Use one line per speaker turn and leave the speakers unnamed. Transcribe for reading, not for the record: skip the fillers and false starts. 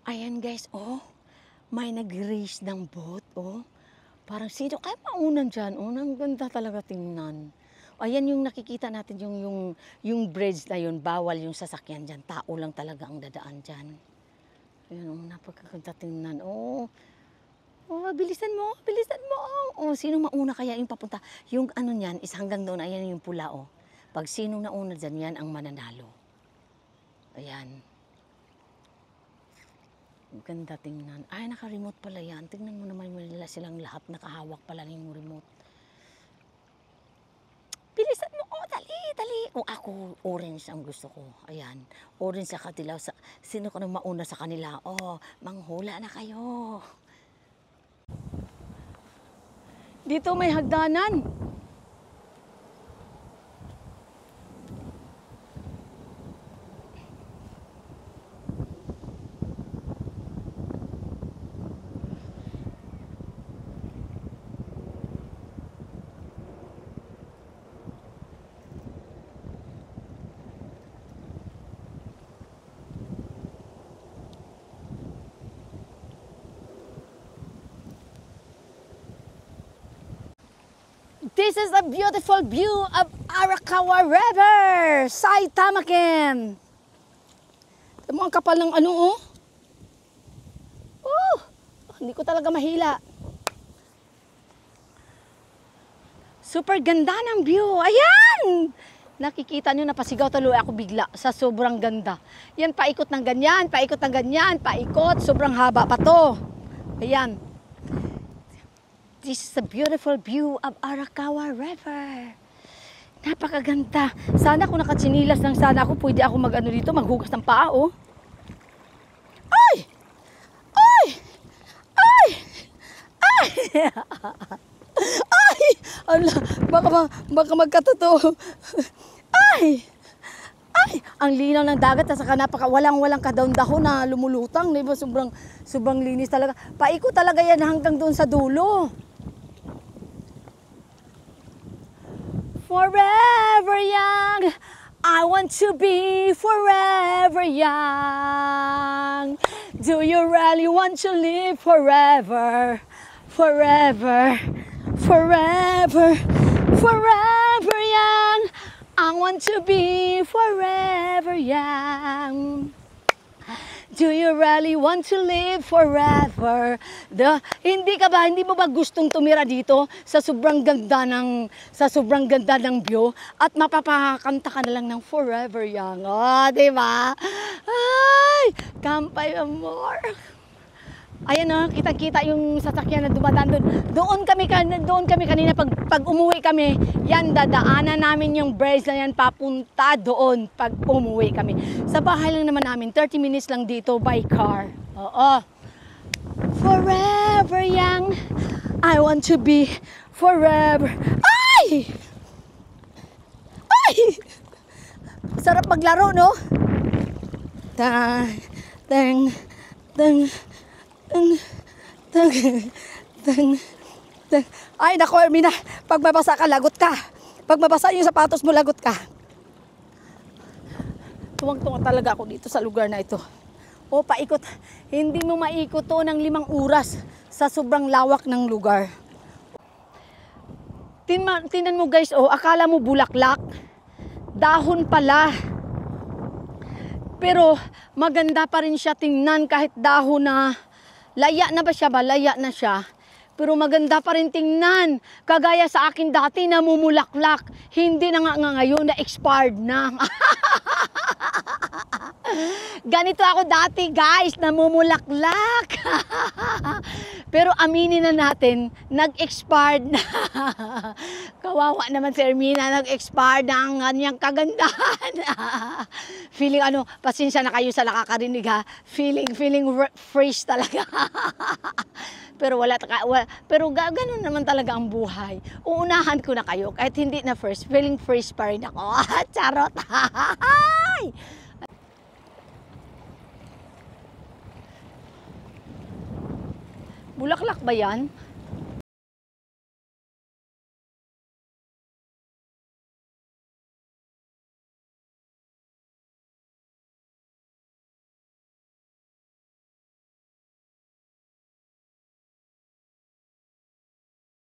Ayan guys, oh, may nag-race ng boat, oh. Parang sino kaya maunan dyan? Oh, ang ganda talaga tingnan. Ayan yung nakikita natin, yung bridge na yun, bawal yung sasakyan dyan. Tao lang talaga ang dadaan dyan. Ayan, oh, napagkaganda tingnan. Oh, oh, bilisan mo, bilisan mo. Oh, sino mauna kaya yung papunta? Yung ano niyan is hanggang doon, ayan yung pula, oh. Pag sino nauna dyan, yan ang mananalo. Ayan. Ganda tingnan. Ay, naka-remote pala yan. Tingnan mo naman nila silang lahat nakahawak pala ng remote. Bilisan mo. Oh, dali, dali. O ako, orange ang gusto ko. Ayan. Orange sa katilaw. Sino ka nang mauna sa kanila? Oh, manghula na kayo. Dito may hagdanan. This is a beautiful view of Arakawa River, Saitamaken. Ito mo ang kapal ng ano, oh. Oh, hindi ko talaga mahila. Super ganda ng view. Ayan! Nakikita nyo, napasigaw tuloy ako bigla sa sobrang ganda. Yan, paikot ng ganyan, paikot ng ganyan, paikot. Sobrang haba pa to. Ayan. This is a beautiful view of Arakawa River. Napakaganda. Sana kung nakatsinilas lang sana ako, pwede ako mag-ano dito, maghugas ng paa, oh. Ay! Ay! Ay! Ay! Ay! Ala, baka magkatotoo. Ay! Ay! Ang linaw ng dagat, at saka walang kadaon-dahon na lumulutang. Diba? Sobrang linis talaga. Paiko talaga yan hanggang doon sa dulo. Forever young, I want to be forever young. Do you really want to live forever? Forever, forever, forever young. I want to be forever young. Do you really want to live forever? Hindi mo ba gustong tumira dito sa sobrang ganda ng view at mapapakanta ka na lang ng forever young? Oh, di ba? Ay, kampay amor. Ayan, oh, kita-kita yung sasakyan na dumadaan doon. Doon kami kanina pag umuwi kami. Yan, dadaanan namin yung bridge na yan papunta doon pag umuwi kami. Sa bahay lang naman namin, 30 minutes lang dito by car. Oo. Forever young, I want to be forever. Ay! Ay! Sarap maglaro, no? Tang, tang, tang. Ay, nako, Ermina. Pag mabasa ka, lagot ka. Pag mabasa yung sapatos mo, lagot ka. Tuwang-tuwa talaga ako dito sa lugar na ito. O, paikot. Hindi mo maikot to ng 5 oras sa sobrang lawak ng lugar. Tinan mo guys, oh, akala mo bulaklak. Dahon pala. Pero maganda pa rin siya tingnan kahit dahon na. Laya na ba siya ba? Laya na siya. Pero maganda pa rin tingnan. Kagaya sa akin dati na mumulaklak. Hindi na nga ngayon na expired na. Ganito ako dati guys, namumulaklak. Pero aminin na natin, nag-expired na. Kawawa naman si Ermina, nag-expired na ang kanyang kagandahan. Feeling pasensya na kayo sa nakakarinig ha. Feeling fresh talaga. Pero pero ganoon naman talaga ang buhay. Uunahan ko na kayo kahit hindi na first, feeling fresh pa rin ako. Charot. Bulaklak ba yan?